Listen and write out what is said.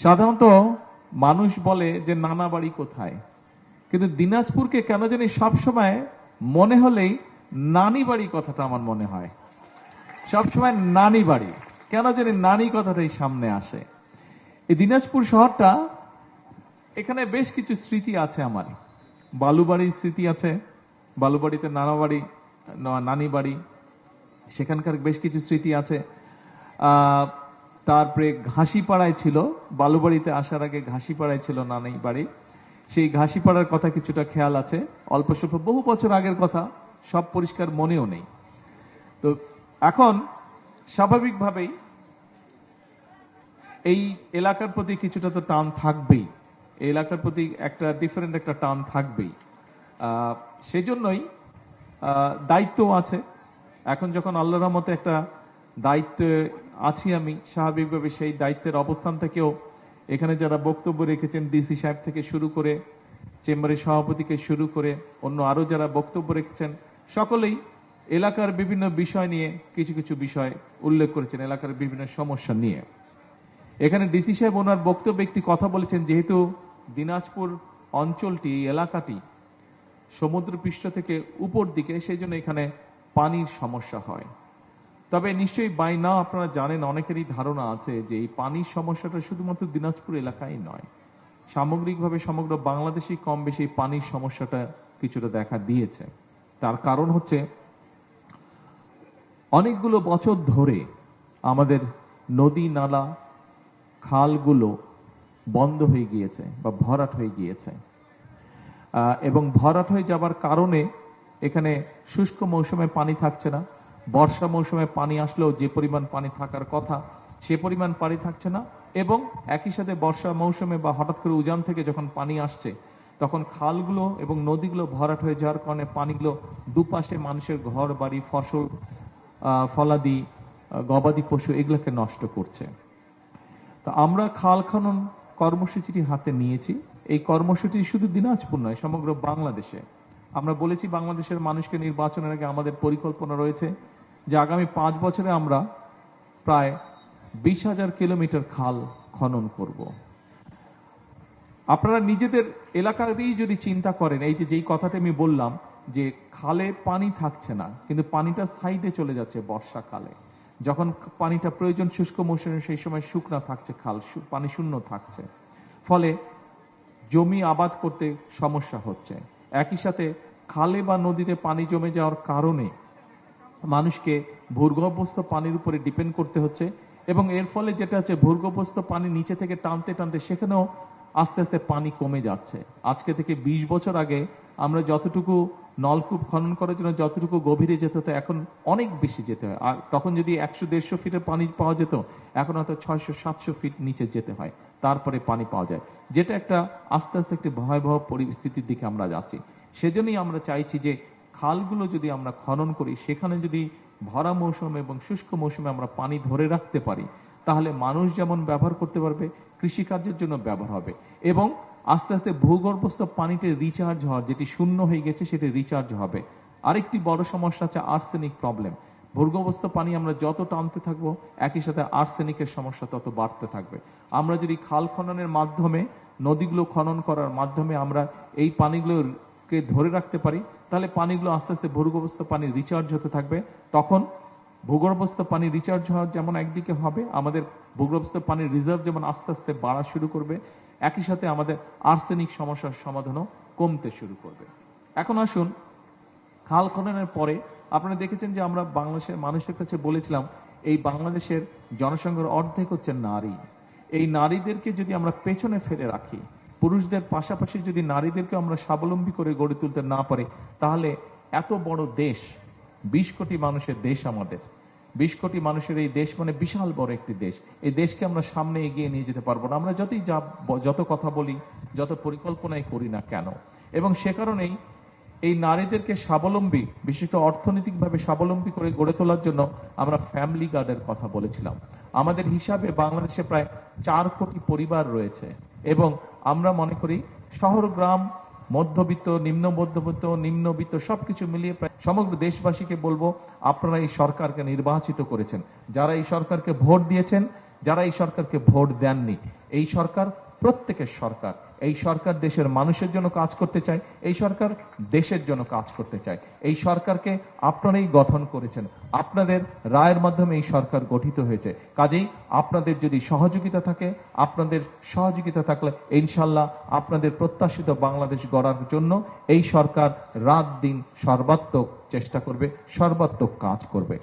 সাধারণত মানুষ বলে যে নানা বাড়ি কোথায়, কিন্তু দিনাজপুরকে কেন জানি সবসময় মনে হলেই নানি বাড়ি কথাটা আমার মনে হয়। সবসময় নানি বাড়ি, কেন জানি নানি কথাটাই সামনে আসে। এই দিনাজপুর শহরটা, এখানে বেশ কিছু স্মৃতি আছে আমার। বালুবাড়ির স্মৃতি আছে, বালুবাড়িতে নানি বাড়ি, সেখানকার বেশ কিছু স্মৃতি আছে। তারপরে ঘাসিপাড়ায় ছিল, বালুবাড়িতে আসার আগে ঘাসিপাড়ায় ছিল নানি বাড়ি। সেই ঘাসিপাড়ার কথা কিছুটা খেয়াল আছে, অল্প স্বল্প, বহু বছর আগের কথা, সব পরিষ্কার মনেও নেই। তো এখন স্বাভাবিকভাবেই এই এলাকার প্রতি কিছুটা তো টান থাকবেই, এই এলাকার প্রতি একটা ডিফারেন্ট একটা টান থাকবেই। সেজন্যই দায়িত্ব আছে। এখন যখন আল্লাহর রহমতে একটা দায়িত্বে আছি আমি, স্বাভাবিকভাবে সেই দায়িত্বের অবস্থান থেকেও এখানে যারা বক্তব্য রেখেছেন, ডিসি সাহেব থেকে শুরু করে, চেম্বারের সভাপতিকে শুরু করে অন্য আরো যারা বক্তব্য রেখেছেন, সকলেই এলাকার বিভিন্ন বিষয় নিয়ে কিছু কিছু বিষয় উল্লেখ করেছেন, এলাকার বিভিন্ন সমস্যা নিয়ে। এখানে ডিসি সাহেব ওনার বক্তব্যে একটি কথা বলেছেন, যেহেতু দিনাজপুর অঞ্চলটি, এলাকাটি সমুদ্রপৃষ্ঠ থেকে উপর দিকে, সেই জন্য এখানে পানির সমস্যা হয়। তবে নিশ্চয়ই বাই নাও আপনারা জানেন, অনেকেরই ধারণা আছে যে এই পানির সমস্যাটা শুধুমাত্র দিনাজপুর এলাকায় নয়, সামগ্রিকভাবে সমগ্র বাংলাদেশেই কম বেশি পানির সমস্যাটা কিছুটা দেখা দিয়েছে। তার কারণ হচ্ছে অনেকগুলো বছর ধরে আমাদের নদী নালা খালগুলো বন্ধ হয়ে গিয়েছে বা ভরাট হয়ে গিয়েছে, এবং ভরাট হয়ে যাবার কারণে এখানে শুষ্ক মৌসুমে পানি থাকছে না, বর্ষা মৌসুমে পানি আসলেও যে পরিমাণ পানি থাকার কথা সে পরিমাণ পানি থাকছে না, এবং একই সাথে বর্ষা মৌসুমে বা হঠাৎ করে উজান থেকে যখন পানি আসছে তখন খালগুলো এবং নদীগুলো ভরাট হয়ে যাওয়ার কারণে পানিগুলো দুপাশে মানুষের ঘর বাড়ি, ফসল ফলাদি, গবাদি পশু এগুলোকে নষ্ট করছে। তো আমরা খাল খনন কর্মসূচিটি হাতে নিয়েছি। এই কর্মসূচি শুধু দিনাজপুর নয়, সমগ্র বাংলাদেশে। আমরা বলেছি বাংলাদেশের মানুষকে নির্বাচনের আগে আমাদের পরিকল্পনা রয়েছে যে আগামী 5 বছরে আমরা প্রায় 20,000 কিলোমিটার খাল খনন করব। আপনারা নিজেদের এলাকাতেই যদি চিন্তা করেন, এই যেই কথাটা আমি বললাম যে খালে পানি থাকছে না, কিন্তু পানিটা সাইডে চলে যাচ্ছে বর্ষাকালে, যখন পানিটা প্রয়োজন শুষ্ক মৌসুমে সেই সময় শুকনা থাকছে, খাল পানি শূন্য থাকছে, ফলে জমি আবাদ করতে সমস্যা হচ্ছে। একই সাথে খালে বা নদীতে পানি জমে যাওয়ার কারণে মানুষকে ভূগর্ভস্থ পানির উপরে ডিপেন্ড করতে হচ্ছে, এবং এর ফলে যেটা হচ্ছে ভূগর্ভস্থ পানি নিচে থেকে টানতে টানতে সেখানেও আস্তে আস্তে পানি কমে যাচ্ছে। আজকে থেকে 20 বছর আগে আমরা যতটুকু নলকূপ খনন করার জন্য যতটুকু গভীরে যেতে হতো, এখন অনেক বেশি যেতে হয়। আর তখন যদি 100-150 ফিটের পানি পাওয়া যেত, এখন হয়তো 600-700 ফিট নিচে যেতে হয়, তারপরে পানি পাওয়া যায়, যেটা একটা আস্তে আস্তে একটি ভয়াবহ পরিস্থিতির দিকে আমরা যাচ্ছি। সেজন্যই আমরা চাইছি যে খালগুলো যদি আমরা খনন করি, সেখানে যদি ভরা মৌসুমে এবং শুষ্ক মৌসুমে আমরা পানি ধরে রাখতে পারি, তাহলে মানুষ যেমন ব্যবহার করতে পারবে, কৃষিকার্যের জন্য ব্যবহার হবে, এবং আস্তে আস্তে ভূগর্ভস্থ পানিতে রিচার্জ হওয়ার, যেটি শূন্য হয়ে গেছে সেটি রিচার্জ হবে। আরেকটি বড় সমস্যা আছে আর্সেনিক প্রবলেম। ভূগর্ভস্থ পানি আমরা যত টানতে থাকবো, একই সাথে আর্সেনিকের সমস্যা তত বাড়তে থাকবে। আমরা যদি খাল খননের মাধ্যমে, নদীগুলো খনন করার মাধ্যমে আমরা এই পানিগুলোকে ধরে রাখতে পারি, তাহলে পানিগুলো আস্তে আস্তে ভূগর্ভস্থ পানি রিচার্জ হতে থাকবে। তখন ভূগর্ভস্থ পানি রিচার্জ হওয়ার যেমন একদিকে হবে, আমাদের ভূগর্ভস্থ পানির রিজার্ভ যেমন আস্তে আস্তে বাড়া শুরু করবে, একই সাথে আমাদের আর্সেনিক সমস্যার সমাধানও কমতে শুরু করবে। এখন আসুন, খাল খননের পরে আপনারা দেখেছেন যে আমরা বাংলাদেশের মানুষের কাছে বলেছিলাম এই বাংলাদেশের জনসংখ্যার অর্ধেক হচ্ছে নারী। এই নারীদেরকে যদি আমরা পেছনে ফেলে রাখি, পুরুষদের পাশাপাশি যদি নারীদেরকে আমরা স্বাবলম্বী করে গড়ে তুলতে না পারি, তাহলে এত বড় দেশ, 20 কোটি মানুষের দেশ আমাদের, 20 কোটি মানুষের এই দেশ মানে বিশাল বড় একটি দেশ, এই দেশকে আমরা সামনে এগিয়ে নিয়ে যেতে পারবো না, আমরা যত কথা বলি, যত পরিকল্পনাই করি না কেন। এবং সে কারণেই এই নারীদেরকে স্বাবলম্বী, বিশেষ করে অর্থনৈতিকভাবে স্বাবলম্বী করে গড়ে তোলার জন্য আমরা ফ্যামিলি গার্ডের কথা বলেছিলাম। আমাদের হিসাবে বাংলাদেশে প্রায় 4 কোটি পরিবার রয়েছে, এবং আমরা মনে করি শহর গ্রাম, মধ্যবিত্ত, নিম্ন মধ্যবিত্ত, নিম্নবিত্ত সবকিছু মিলিয়ে প্রায় সমগ্র দেশবাসীকে বলবো, আপনারা এই সরকারকে নির্বাচিত করেছেন, যারা এই সরকারকে ভোট দিয়েছেন, যারা এই সরকারকে ভোট দেননি, এই সরকার প্রত্যেকের সরকার। এই সরকার দেশের মানুষের জন্য কাজ করতে চায়, এই সরকার দেশের জন্য কাজ করতে চায়। এই সরকারকে আপনারাই গঠন করেছেন, আপনাদের রায়ের মাধ্যমে এই সরকার গঠিত হয়েছে। কাজেই আপনাদের যদি সহযোগিতা থাকে, আপনাদের সহযোগিতা থাকলে ইনশাল্লাহ আপনাদের প্রত্যাশিত বাংলাদেশ গড়ার জন্য এই সরকার রাত দিন সর্বাত্মক চেষ্টা করবে, সর্বাত্মক কাজ করবে।